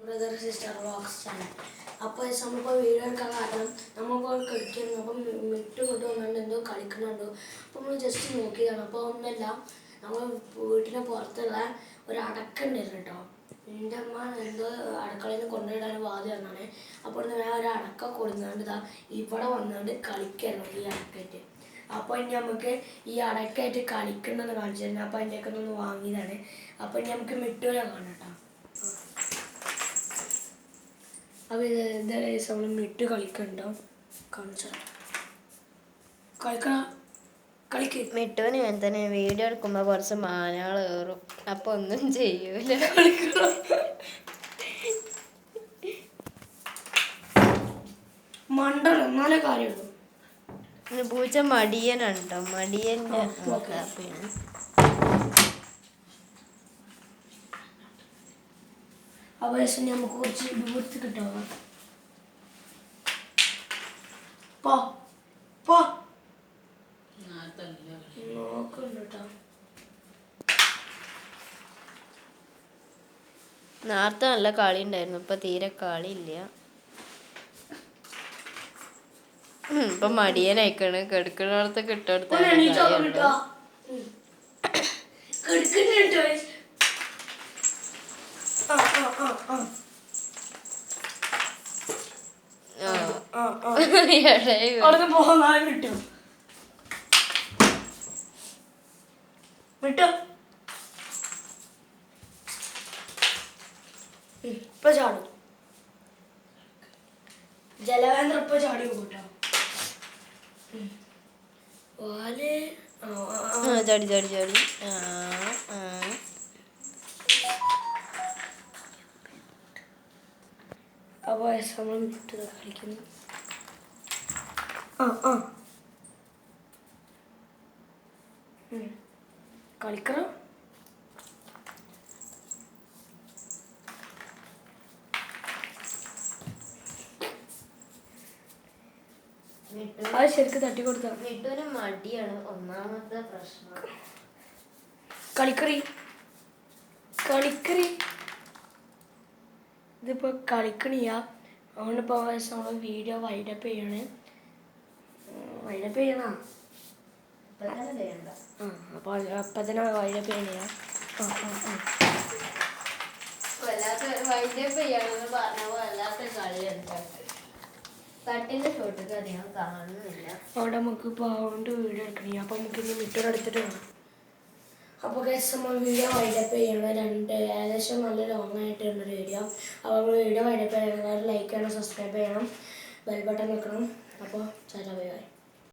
Brother sister vlogs channel. അപ്പോൾ നമ്മളിപ്പോൾ video എടുക്കാൻ കാരണം നമ്മളിപ്പോൾ കളിക്കുന്നു. അപ്പം മിട്ടും കൊണ്ട് വന്നുകൊണ്ട് എന്തോ കളിക്കുന്നുണ്ടോ. അപ്പോൾ നമ്മൾ ജസ്റ്റ് നോക്കിയതാണ്. അപ്പോൾ ഒന്നുമല്ല, നമ്മൾ വീട്ടിൻ്റെ പുറത്തുള്ള ഒരു അടക്കുണ്ടായിരുന്നു കേട്ടോ. എൻ്റെ അമ്മ എന്തോ അടുക്കളയിൽ നിന്ന് കൊണ്ടുപോയിടാൻ വാതി വന്നാണ്. അപ്പോൾ ഞാൻ ഒരു അടക്ക കൊടുങ്ങാണ്ട് ഇതാ ഇവിടെ വന്നുകൊണ്ട് കളിക്കായിരുന്നു ഈ അടക്കായിട്ട്. അപ്പോൾ ഇനി നമുക്ക് ഈ അടക്കായിട്ട് കളിക്കണമെന്ന് കാണിച്ചു തരുന്നത്. അപ്പോൾ അതിൻ്റെയൊക്കെ ഒന്ന് വാങ്ങിയതാണ്. അപ്പോൾ ഇനി നമുക്ക് മിട്ടുവിനെ കാണാം കേട്ടോ. അപ്പോൾ ഇത് നമ്മൾ മിട്ട് കളിക്കണ്ടോ കാണിച്ച കളിക്കണം. കളിക്ക് മിട്ടുവിന് ഞാൻ തന്നെ വീഡിയോ എടുക്കുമ്പോൾ കുറച്ച് മാനകൾ കയറും, അപ്പൊ ഒന്നും ചെയ്യൂല. മണ്ടോ എന്നാലേ കാര്യമുള്ളൂ. പൂച്ച മടിയനുണ്ടോ? മടിയന്റെ അവകാശം നമുക്ക് കുറച്ച് ദൂരത്ത് കിട്ടാം. പോ പോ നോക്കണ്ട. നേരത്തെ നല്ല കളി ഉണ്ടായിരുന്നു, ഇപ്പൊ തീരെ കളി ഇല്ല. ഇപ്പൊ മടിയനയക്കണ്, കെടുക്കുന്നിടത്ത് കിട്ടെടുത്ത കിട്ടും വിട്ടോ. ഇപ്പൊ ചാടും ജലവേന്ദ്ര, ഇപ്പൊ ചാടി കൂട്ടോ. ചാടി ചാടി ചാടി. അപ്പോൾ നമ്മൾ വിട്ട് കളിക്കുന്നു. കളിക്കണം. അത് ശരിക്കും തട്ടിക്കൊടുത്ത. മിട്ടുവിന് മടിയാണ് ഒന്നാമത്തെ പ്രശ്നം. കളിക്കറി കളിക്കറി ഇതിപ്പോ കളിക്കണില്ല. അതുകൊണ്ടിപ്പോ നമ്മൾ വീഡിയോ വൈഡപ്പ് ചെയ്യണേ. വൈഡപ്പ് ചെയ്യണ അപ്പൊ അപ്പൊ തന്നെ വൈഡപ്പ് ചെയ്യണ. വൈഡപ്പ് ചെയ്യാണെന്ന് പറഞ്ഞപ്പോ വല്ലാത്ത കളിയാണ്. തട്ടിന്റെ ഷോട്ടൊക്കെ അധികം കാണുന്നില്ല. അവിടെ നമുക്ക് ഇപ്പോൾ അതുകൊണ്ട് വീഡിയോ എടുക്കണേ. അപ്പം നമുക്ക് ഇനി മിറ്റോട് എടുത്തിട്ട് വേണം. അപ്പോൾ ഗൈസ് നമ്മൾ വീഡിയോ വൈഡപ്പ് ചെയ്യണം. ഏകദേശം നല്ല ലോങ് ആയിട്ടുള്ളൊരു വീഡിയോ. അപ്പോൾ നമ്മൾ വീഡിയോ വൈഡപ്പ് ചെയ്യണം. ലൈക്ക് ചെയ്യണം, സബ്സ്ക്രൈബ് ചെയ്യണം, ബെൽ ബട്ടൺ വെക്കണം. അപ്പോൾ ചാറ്റാ.